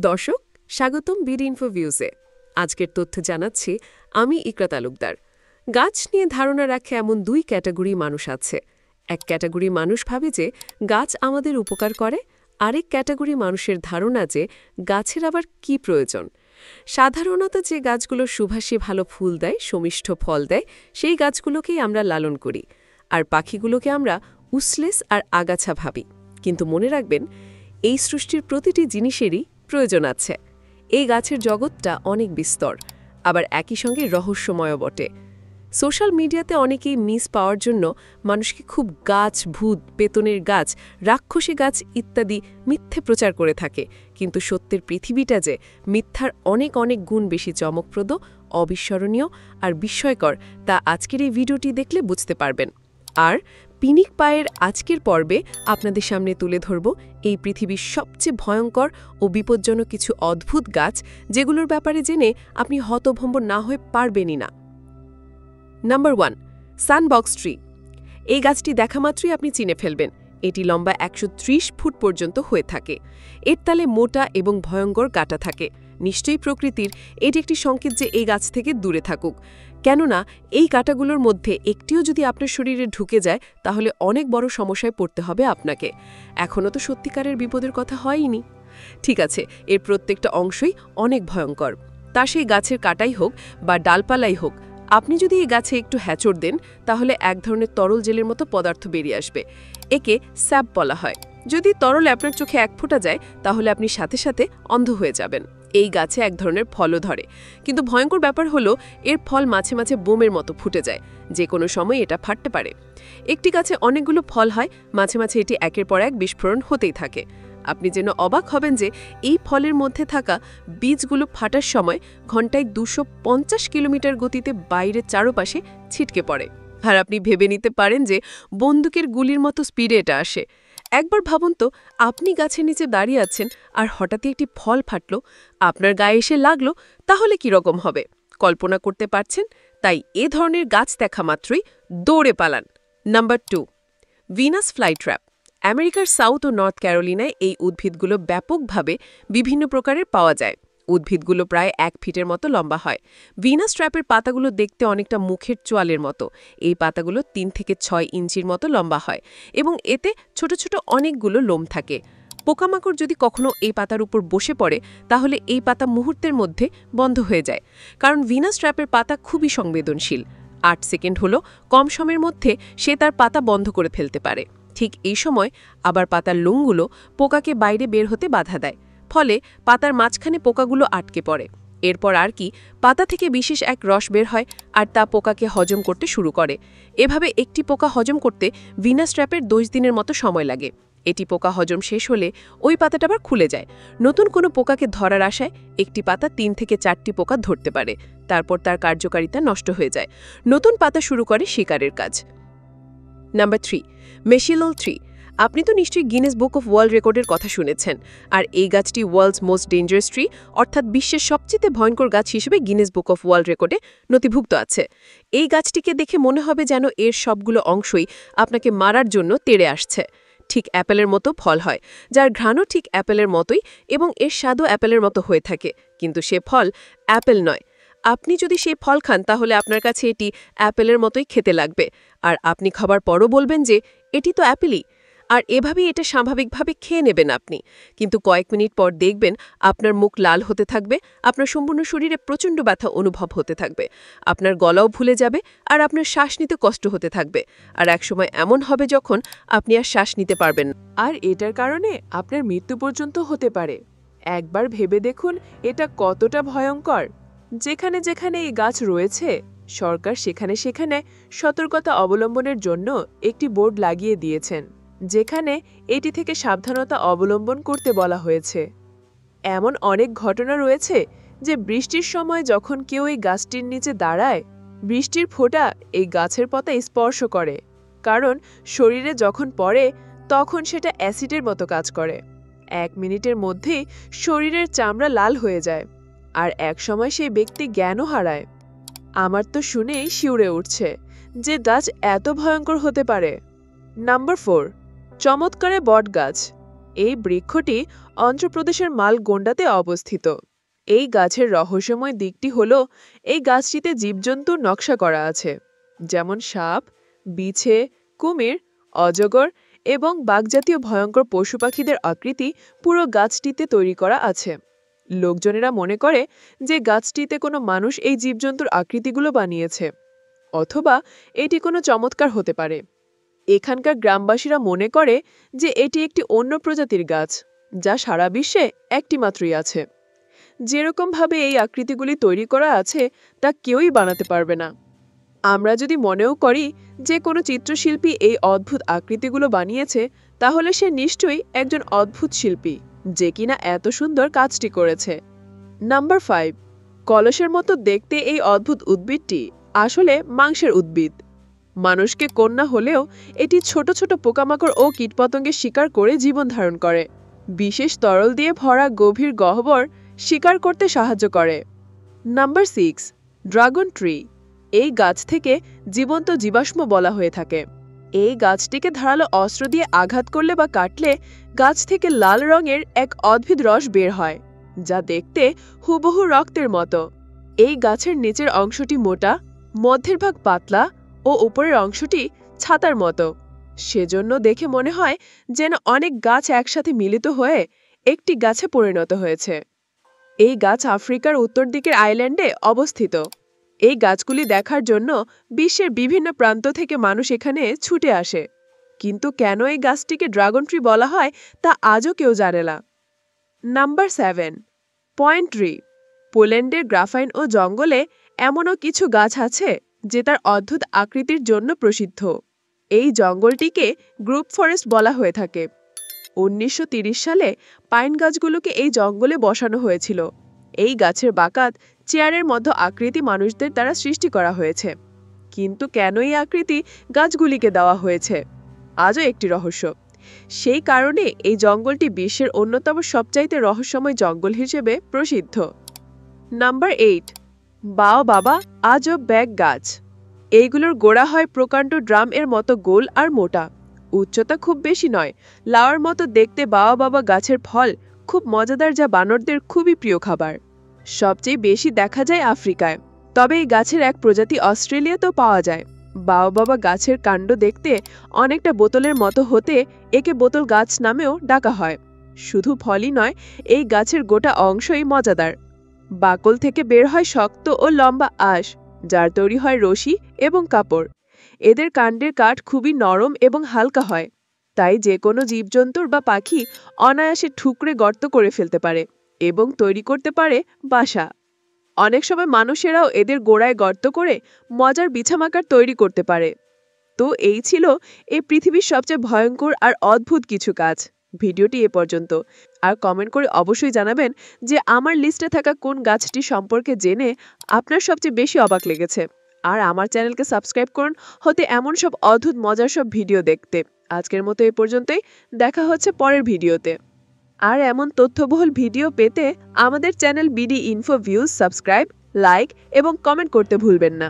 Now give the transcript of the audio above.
দর্শক, স্বাগতম BD info ভিউজে। আজকের তথ্য জানাচ্ছি আমি ইকরা তালুকদার। গাছ নিয়ে ধারণা রাখে এমন দুই ক্যাটাগরি মানুষ আছে। এক ক্যাটাগরি মানুষ ভাবে যে গাছ আমাদের উপকার করে, আরেক ক্যাটাগরি মানুষের ধারণা যে গাছের আবার কি প্রয়োজন। সাধারণত যে গাছগুলো সুবাসী ভালো ফুল দেয়, সমিষ্ঠ ফল দেয়, সেই গাছগুলোকেই আমরা লালন করি, আর পাখিগুলোকে আমরা উসলেস আর আগাছা ভাবি। কিন্তু মনে রাখবেন, এই সৃষ্টির প্রতিটি জিনিসেরই প্রয়োজন আছে। এই গাছের জগৎটা অনেক বিস্তর, আবার একই সঙ্গে রহস্যময় বটে। সোশ্যাল মিডিয়াতে অনেকেই মিস পাওয়ার জন্য মানুষকে খুব গাছ, ভূত, বেতনের গাছ, রাক্ষসী গাছ ইত্যাদি মিথ্যে প্রচার করে থাকে। কিন্তু সত্যের পৃথিবীটা যে মিথ্যার অনেক অনেক গুণ বেশি চমকপ্রদ, অবিস্মরণীয় আর বিস্ময়কর, তা আজকের এই ভিডিওটি দেখলে বুঝতে পারবেন। আর পিনিক পায়ের আজকের পর্বে আপনাদের সামনে তুলে ধরব এই পৃথিবীর সবচেয়ে ভয়ঙ্কর ও বিপজ্জনক কিছু অদ্ভুত গাছ, যেগুলোর ব্যাপারে জেনে আপনি হতভম্ব না হয়ে পারবেনই না। Number 1, sandbox tree. এই গাছটি দেখা মাত্রই আপনি চিনে ফেলবেন। এটি লম্বা 130 ফুট পর্যন্ত হয়ে থাকে। এর তালে মোটা এবং ভয়ঙ্কর কাঁটা থাকে। নিশ্চয়ই প্রকৃতির এটি একটি সংকেত যে এই গাছ থেকে দূরে থাকুক, কেননা এই কাঁটাগুলোর মধ্যে একটিও যদি আপনার শরীরে ঢুকে যায় তাহলে অনেক বড় সমস্যায় পড়তে হবে আপনাকে। এখনও তো সত্যিকারের বিপদের কথা হয়নি। ঠিক আছে, এর প্রত্যেকটা অংশই অনেক ভয়ঙ্কর। তা সেই গাছের কাঁটাই হোক বা ডালপালাই হোক, আপনি যদি এই গাছে একটু হ্যাচড় দেন তাহলে এক ধরনের তরল জেলের মতো পদার্থ বেরিয়ে আসবে। একে স্যাপ বলা হয়। যদি তরল আপনার চোখে এক ফোঁটা যায় তাহলে আপনি সাথে সাথে অন্ধ হয়ে যাবেন। এই গাছে এক ধরনের ফলও ধরে, কিন্তু ভয়ঙ্কর ব্যাপার হলো এর ফল মাঝে মাঝে বোমের মতো ফুটে যায়। যে কোনো সময় এটা ফাটতে পারে। একটি গাছে অনেকগুলো ফল হয়, মাঝে মাঝে এটি একের পর এক বিস্ফোরণ হতেই থাকে। আপনি যেন অবাক হবেন যে এই ফলের মধ্যে থাকা বীজগুলো ফাটার সময় ঘণ্টায় 250 কিলোমিটার গতিতে বাইরের চারপাশে ছিটকে পড়ে। আর আপনি ভেবে নিতে পারেন যে বন্দুকের গুলির মতো স্পিডে এটা আসে। একবার ভাবুন তো, আপনি গাছের নিচে দাঁড়িয়ে আছেন আর হঠাৎই একটি ফল ফাটল, আপনার গায়ে এসে লাগলো, তাহলে কি রকম হবে কল্পনা করতে পারছেন? তাই এ ধরনের গাছ দেখা মাত্রই দৌড়ে পালান। Number 2, Venus flytrap. আমেরিকার সাউথ ও নর্থ ক্যারোলিনায় এই উদ্ভিদগুলো ব্যাপকভাবে বিভিন্ন প্রকারের পাওয়া যায়। উদ্ভিদগুলো প্রায় 1 ফিটের মতো লম্বা হয়। ভিনাস ট্র্যাপের পাতাগুলো দেখতে অনেকটা মুখের চোয়ালের মতো। এই পাতাগুলো 3 থেকে 6 ইঞ্চির মতো লম্বা হয় এবং এতে ছোট ছোট অনেকগুলো লোম থাকে। পোকামাকড় যদি কখনো এই পাতার উপর বসে পড়ে তাহলে এই পাতা মুহূর্তের মধ্যে বন্ধ হয়ে যায়, কারণ ভিনাস ট্র্যাপের পাতা খুবই সংবেদনশীল। 8 সেকেন্ড হলো কম সময়ের মধ্যে সে তার পাতা বন্ধ করে ফেলতে পারে। ঠিক এই সময় আবার পাতার লোমগুলো পোকাকে বাইরে বের হতে বাধা দেয়, ফলে পাতার মাঝখানে পোকাগুলো আটকে পড়ে। এরপর আর কি, পাতা থেকে বিশেষ এক রস বের হয় আর তা পোকাকে হজম করতে শুরু করে। এভাবে একটি পোকা হজম করতে ভিনাস ট্র্যাপের 10 দিনের মতো সময় লাগে। এটি পোকা হজম শেষ হলে ওই পাতাটা আবার খুলে যায়। নতুন কোনো পোকাকে ধরার আশায় একটি পাতা 3 থেকে 4টি পোকা ধরতে পারে। তারপর তার কার্যকারিতা নষ্ট হয়ে যায়। নতুন পাতা শুরু করে শিকারের কাজ। নাম্বার 3, মেশিলোল ট্রি। আপনি তো নিশ্চয়ই গিনেস বুক অফ ওয়ার্ল্ড রেকর্ডের কথা শুনেছেন। আর এই গাছটি ওয়ার্ল্ডস মোস্ট ডেঞ্জারাস ট্রি, অর্থাৎ বিশ্বের সবচেয়ে ভয়ঙ্কর গাছ হিসেবে গিনেস বুক অফ ওয়ার্ল্ড রেকর্ডে নথিভুক্ত আছে। এই গাছটিকে দেখে মনে হবে যেন এর সবগুলো অংশই আপনাকে মারার জন্য তেড়ে আসছে। ঠিক অ্যাপেলের মতো ফল হয়, যার ঘ্রাণও ঠিক অ্যাপেলের মতোই এবং এর স্বাদও অ্যাপেলের মতো হয়ে থাকে। কিন্তু সে ফল অ্যাপেল নয়। আপনি যদি সেই ফল খান তাহলে আপনার কাছে এটি অ্যাপেলের মতোই খেতে লাগবে, আর আপনি খাবার পরও বলবেন যে এটি তো অ্যাপেলই। আর এভাবেই এটা স্বাভাবিকভাবে খেয়ে নেবেন আপনি। কিন্তু কয়েক মিনিট পর দেখবেন আপনার মুখ লাল হতে থাকবে, আপনার সম্পূর্ণ শরীরে প্রচণ্ড ব্যথা অনুভব হতে থাকবে, আপনার গলাও ভুলে যাবে আর আপনার শ্বাস নিতে কষ্ট হতে থাকবে। আর একসময় এমন হবে যখন আপনি আর শ্বাস নিতে পারবেন না। আর এটার কারণে আপনার মৃত্যু পর্যন্ত হতে পারে। একবার ভেবে দেখুন এটা কতটা ভয়ঙ্কর। যেখানে যেখানে এই গাছ রয়েছে, সরকার সেখানে সেখানে সতর্কতা অবলম্বনের জন্য একটি বোর্ড লাগিয়ে দিয়েছেন, যেখানে এটি থেকে সাবধানতা অবলম্বন করতে বলা হয়েছে। এমন অনেক ঘটনা রয়েছে যে বৃষ্টির সময় যখন কেউ এই গাছটির নিচে দাঁড়ায়, বৃষ্টির ফোঁটা এই গাছের পাতা স্পর্শ করে, কারণ শরীরে যখন পড়ে তখন সেটা অ্যাসিডের মতো কাজ করে। 1 মিনিটের মধ্যেই শরীরের চামড়া লাল হয়ে যায়, আর একসময় সেই ব্যক্তি জ্ঞানও হারায়। আমার তো শুনেই শিউরে উঠছে যে গাছ এত ভয়ঙ্কর হতে পারে। নাম্বার 4, চমৎকারে বট গাছ। এই বৃক্ষটি অন্ধ্রপ্রদেশের মালগোন্ডাতে অবস্থিত। এই গাছের রহস্যময় দিকটি হল এই গাছটিতে জীবজন্তুর নকশা করা আছে, যেমন সাপ, বিছে, কুমির, অজগর এবং বাঘজাতীয় ভয়ঙ্কর পশু পাখিদের আকৃতি পুরো গাছটিতে তৈরি করা আছে। লোকজনেরা মনে করে যে গাছটিতে কোনো মানুষ এই জীবজন্তুর আকৃতিগুলো বানিয়েছে, অথবা এটি কোনো চমৎকার হতে পারে। এখানকার গ্রামবাসীরা মনে করে যে এটি একটি অন্য প্রজাতির গাছ, যা সারা বিশ্বে একটি মাত্রই আছে। যেরকমভাবে এই আকৃতিগুলি তৈরি করা আছে তা কেউই বানাতে পারবে না। আমরা যদি মনেও করি যে কোনো চিত্রশিল্পী এই অদ্ভুত আকৃতিগুলো বানিয়েছে, তাহলে সে নিশ্চয়ই একজন অদ্ভুত শিল্পী, যে কিনা এত সুন্দর কাজটি করেছে। নাম্বার 5, কলসের মতো দেখতে এই অদ্ভুত উদ্ভিদটি আসলে মাংসের উদ্ভিদ। মানুষকে কন্যা হলেও এটি ছোট ছোট পোকামাকড় ও কীটপতঙ্গের শিকার করে জীবন ধারণ করে। বিশেষ তরল দিয়ে ভরা গভীর গহ্বর শিকার করতে সাহায্য করে। Number 6, dragon tree. এই গাছ থেকে জীবন্ত জীবাশ্ম বলা হয়ে থাকে। এই গাছটিকে ধারালো অস্ত্র দিয়ে আঘাত করলে বা কাটলে গাছ থেকে লাল রঙের এক অদ্ভুত রস বের হয়, যা দেখতে হুবহু রক্তের মতো। এই গাছের নিচের অংশটি মোটা, মধ্যের ভাগ পাতলা ও উপরের অংশটি ছাতার মতো। সেজন্য দেখে মনে হয় যেন অনেক গাছ একসাথে মিলিত হয়ে একটি গাছে পরিণত হয়েছে। এই গাছ আফ্রিকার উত্তর দিকের আইল্যান্ডে অবস্থিত। এই গাছগুলি দেখার জন্য বিশ্বের বিভিন্ন প্রান্ত থেকে মানুষ এখানে ছুটে আসে, কিন্তু কেন এই গাছটিকে ড্রাগন ট্রি বলা হয় তা আজও কেউ জানে না। Number 7, point tree. পোল্যান্ডের গ্রাফাইন ও জঙ্গলে এমনও কিছু গাছ আছে যে তার অদ্ভুত আকৃতির জন্য প্রসিদ্ধ। এই জঙ্গলটিকে গ্রুপ ফরেস্ট বলা হয়ে থাকে। 1930 সালে পাইন গাছগুলোকে এই জঙ্গলে বসানো হয়েছিল। এই গাছের বাকাত চেয়ারের মতো আকৃতি মানুষদের দ্বারা সৃষ্টি করা হয়েছে, কিন্তু কেন এই আকৃতি গাছগুলিকে দেওয়া হয়েছে আজও একটি রহস্য। সেই কারণে এই জঙ্গলটি বিশ্বের অন্যতম সবচাইতে রহস্যময় জঙ্গল হিসেবে প্রসিদ্ধ। নাম্বার 8, বাওবাবা আজব ব্যাগ গাছ। এইগুলোর গোড়া হয় প্রকাণ্ড ড্রাম এর মতো গোল আর মোটা। উচ্চতা খুব বেশি নয়। লাউর মতো দেখতে বাওবাবা গাছের ফল খুব মজাদার, যা বানরদের খুবই প্রিয় খাবার। সবচেয়ে বেশি দেখা যায় আফ্রিকায়, তবে এই গাছের এক প্রজাতি অস্ট্রেলিয়াতেও পাওয়া যায়। বাওবাবা গাছের কাণ্ড দেখতে অনেকটা বোতলের মতো হতে একে বোতল গাছ নামেও ডাকা হয়। শুধু ফলই নয়, এই গাছের গোটা অংশই মজাদার। বাকল থেকে বের হয় শক্ত ও লম্বা আঁশ, যার তৈরি হয় রশি এবং কাপড়। এদের কাণ্ডের কাঠ খুবই নরম এবং হালকা হয়, তাই যে কোনো জীবজন্তুর বা পাখি অনায়াসে ঠুকরে গর্ত করে ফেলতে পারে এবং তৈরি করতে পারে বাসা। অনেক সময় মানুষেরাও এদের গোড়ায় গর্ত করে মজার বিছামাকার তৈরি করতে পারে। তো এই ছিল এই পৃথিবীর সবচেয়ে ভয়ঙ্কর আর অদ্ভুত কিছু কাজ। ভিডিওটি এ পর্যন্ত। আর কমেন্ট করে অবশ্যই জানাবেন যে আমার লিস্টে থাকা কোন গাছটি সম্পর্কে জেনে আপনার সবচেয়ে বেশি অবাক লেগেছে। আর আমার চ্যানেলকে সাবস্ক্রাইব করুন হতে এমন সব অদ্ভুত মজার সব ভিডিও দেখতে। আজকের মতো এ পর্যন্তই, দেখা হচ্ছে পরের ভিডিওতে। আর এমন তথ্যবহুল ভিডিও পেতে আমাদের channel BD info views subscribe, like এবং কমেন্ট করতে ভুলবেন না।